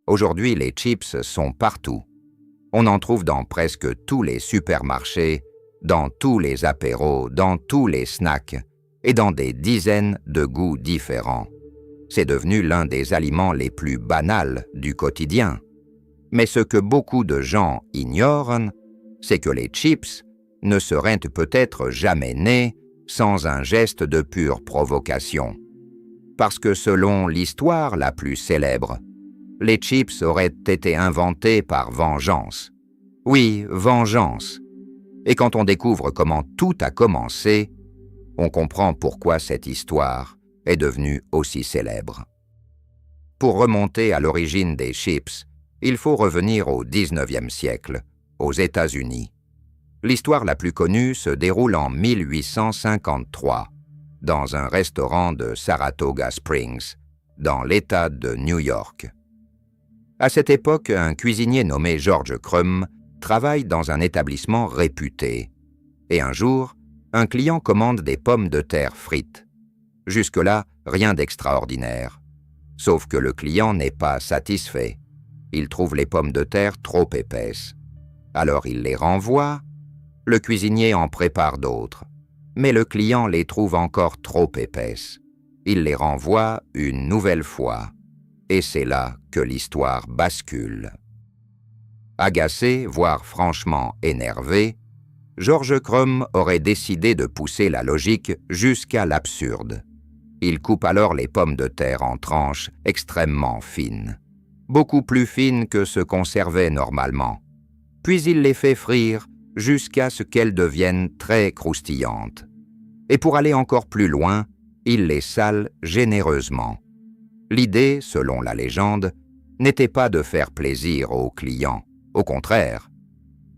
Aujourd'hui, les chips sont partout. On en trouve dans presque tous les supermarchés, dans tous les apéros, dans tous les snacks et dans des dizaines de goûts différents. C'est devenu l'un des aliments les plus banals du quotidien. Mais ce que beaucoup de gens ignorent, c'est que les chips ne seraient peut-être jamais nés sans un geste de pure provocation. Parce que selon l'histoire la plus célèbre, les chips auraient été inventés par vengeance. Oui, vengeance. Et quand on découvre comment tout a commencé, on comprend pourquoi cette histoire est devenue aussi célèbre. Pour remonter à l'origine des chips, il faut revenir au 19e siècle, aux États-Unis. L'histoire la plus connue se déroule en 1853, dans un restaurant de Saratoga Springs, dans l'État de New York. À cette époque, un cuisinier nommé George Crumb travaille dans un établissement réputé. Et un jour, un client commande des pommes de terre frites. Jusque-là, rien d'extraordinaire. Sauf que le client n'est pas satisfait. Il trouve les pommes de terre trop épaisses. Alors il les renvoie. Le cuisinier en prépare d'autres. Mais le client les trouve encore trop épaisses. Il les renvoie une nouvelle fois. Et c'est là que l'histoire bascule. Agacé, voire franchement énervé, George Crumb aurait décidé de pousser la logique jusqu'à l'absurde. Il coupe alors les pommes de terre en tranches extrêmement fines, beaucoup plus fines que ce qu'on servait normalement. Puis il les fait frire jusqu'à ce qu'elles deviennent très croustillantes. Et pour aller encore plus loin, il les sale généreusement. L'idée, selon la légende, n'était pas de faire plaisir au client. Au contraire,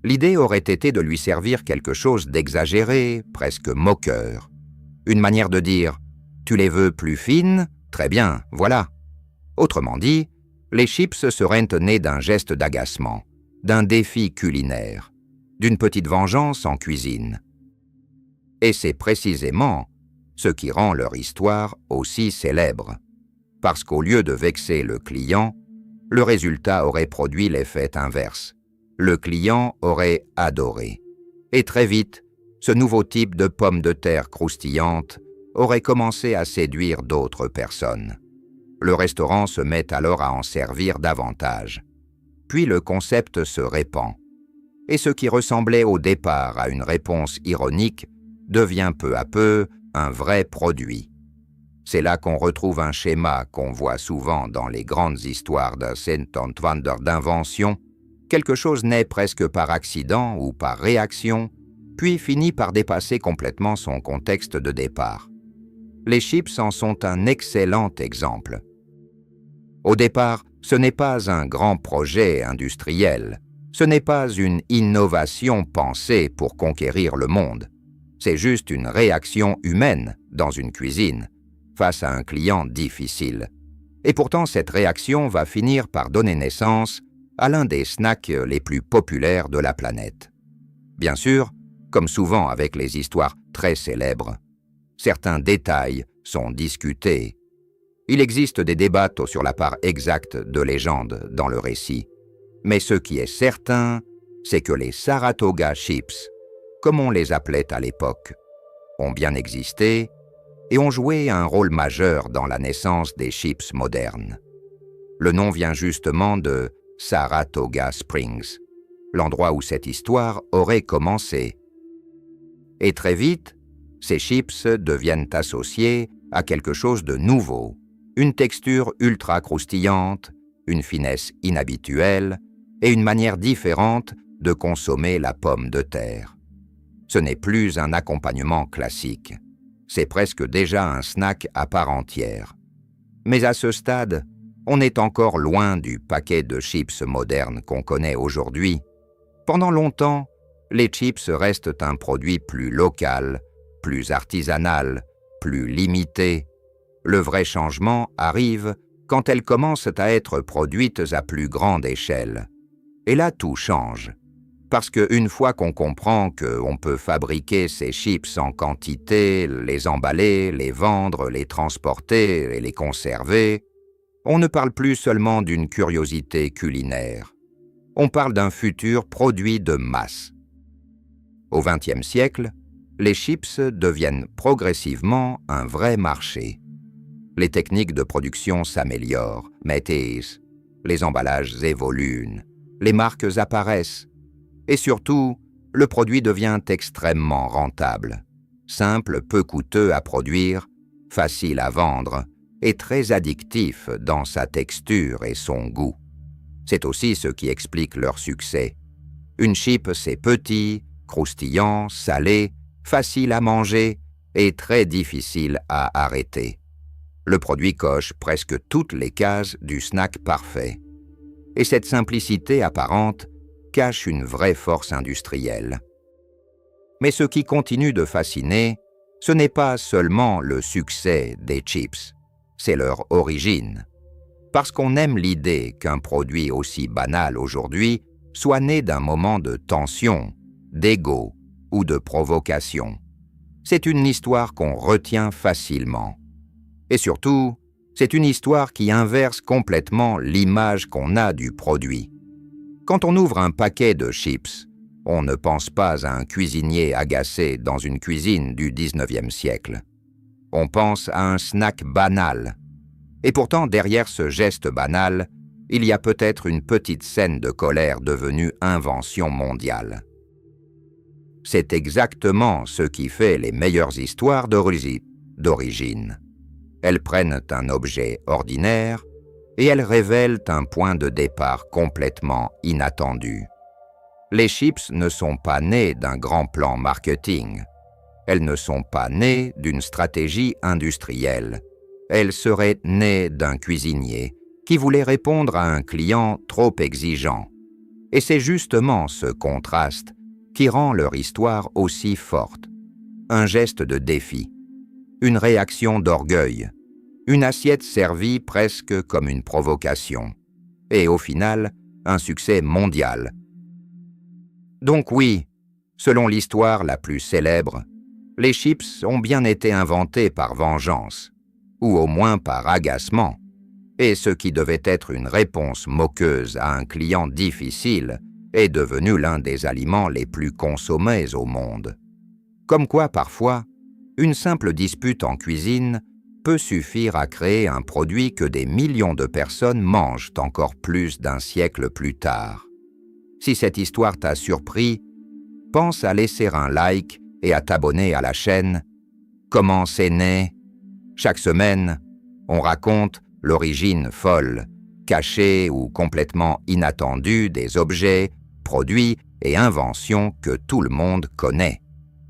l'idée aurait été de lui servir quelque chose d'exagéré, presque moqueur. Une manière de dire « Tu les veux plus fines ? Très bien, voilà ». Autrement dit, les chips seraient nés d'un geste d'agacement, d'un défi culinaire, d'une petite vengeance en cuisine. Et c'est précisément ce qui rend leur histoire aussi célèbre. Parce qu'au lieu de vexer le client, le résultat aurait produit l'effet inverse. Le client aurait adoré. Et très vite, ce nouveau type de pommes de terre croustillantes aurait commencé à séduire d'autres personnes. Le restaurant se met alors à en servir davantage. Puis le concept se répand. Et ce qui ressemblait au départ à une réponse ironique devient peu à peu un vrai produit. C'est là qu'on retrouve un schéma qu'on voit souvent dans les grandes histoires d'un Saint-Antoine d'invention. Quelque chose naît presque par accident ou par réaction, puis finit par dépasser complètement son contexte de départ. Les chips en sont un excellent exemple. Au départ, ce n'est pas un grand projet industriel, ce n'est pas une innovation pensée pour conquérir le monde. C'est juste une réaction humaine dans une cuisine, face à un client difficile. Et pourtant, cette réaction va finir par donner naissance à l'un des snacks les plus populaires de la planète. Bien sûr, comme souvent avec les histoires très célèbres, certains détails sont discutés. Il existe des débats sur la part exacte de légende dans le récit. Mais ce qui est certain, c'est que les Saratoga Chips, comme on les appelait à l'époque, ont bien existé et ont joué un rôle majeur dans la naissance des chips modernes. Le nom vient justement de Saratoga Springs, l'endroit où cette histoire aurait commencé. Et très vite, ces chips deviennent associés à quelque chose de nouveau, une texture ultra croustillante, une finesse inhabituelle et une manière différente de consommer la pomme de terre. Ce n'est plus un accompagnement classique. C'est presque déjà un snack à part entière. Mais à ce stade, on est encore loin du paquet de chips modernes qu'on connaît aujourd'hui. Pendant longtemps, les chips restent un produit plus local, plus artisanal, plus limité. Le vrai changement arrive quand elles commencent à être produites à plus grande échelle. Et là, tout change. Parce qu'une fois qu'on comprend qu'on peut fabriquer ces chips en quantité, les emballer, les vendre, les transporter et les conserver, On ne parle plus seulement d'une curiosité culinaire. On parle d'un futur produit de masse. Au XXe siècle, les chips deviennent progressivement un vrai marché. Les techniques de production s'améliorent, métissent, les emballages évoluent, les marques apparaissent, et surtout, le produit devient extrêmement rentable, simple, peu coûteux à produire, facile à vendre et très addictif dans sa texture et son goût. C'est aussi ce qui explique leur succès. Une chip, c'est petit, croustillant, salé, facile à manger et très difficile à arrêter. Le produit coche presque toutes les cases du snack parfait. Et cette simplicité apparente cache une vraie force industrielle. Mais ce qui continue de fasciner, ce n'est pas seulement le succès des chips, c'est leur origine. Parce qu'on aime l'idée qu'un produit aussi banal aujourd'hui soit né d'un moment de tension, d'ego ou de provocation. C'est une histoire qu'on retient facilement. Et surtout, c'est une histoire qui inverse complètement l'image qu'on a du produit. Quand on ouvre un paquet de chips, on ne pense pas à un cuisinier agacé dans une cuisine du XIXe siècle. On pense à un snack banal. Et pourtant, derrière ce geste banal, il y a peut-être une petite scène de colère devenue invention mondiale. C'est exactement ce qui fait les meilleures histoires d'origine. Elles prennent un objet ordinaire et elles révèlent un point de départ complètement inattendu. Les chips ne sont pas nées d'un grand plan marketing. Elles ne sont pas nées d'une stratégie industrielle. Elles seraient nées d'un cuisinier qui voulait répondre à un client trop exigeant. Et c'est justement ce contraste qui rend leur histoire aussi forte. Un geste de défi, une réaction d'orgueil, une assiette servie presque comme une provocation, et au final, un succès mondial. Donc oui, selon l'histoire la plus célèbre, les chips ont bien été inventés par vengeance, ou au moins par agacement, et ce qui devait être une réponse moqueuse à un client difficile est devenu l'un des aliments les plus consommés au monde. Comme quoi, parfois, une simple dispute en cuisine peut suffire à créer un produit que des millions de personnes mangent encore plus d'un siècle plus tard. Si cette histoire t'a surpris, pense à laisser un like et à t'abonner à la chaîne. Comment c'est né? Chaque semaine, on raconte l'origine folle, cachée ou complètement inattendue des objets, produits et inventions que tout le monde connaît.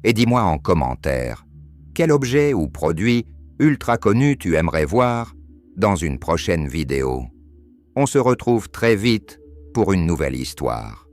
Et dis-moi en commentaire, quel objet ou produit ultra connu tu aimerais voir dans une prochaine vidéo. On se retrouve très vite pour une nouvelle histoire.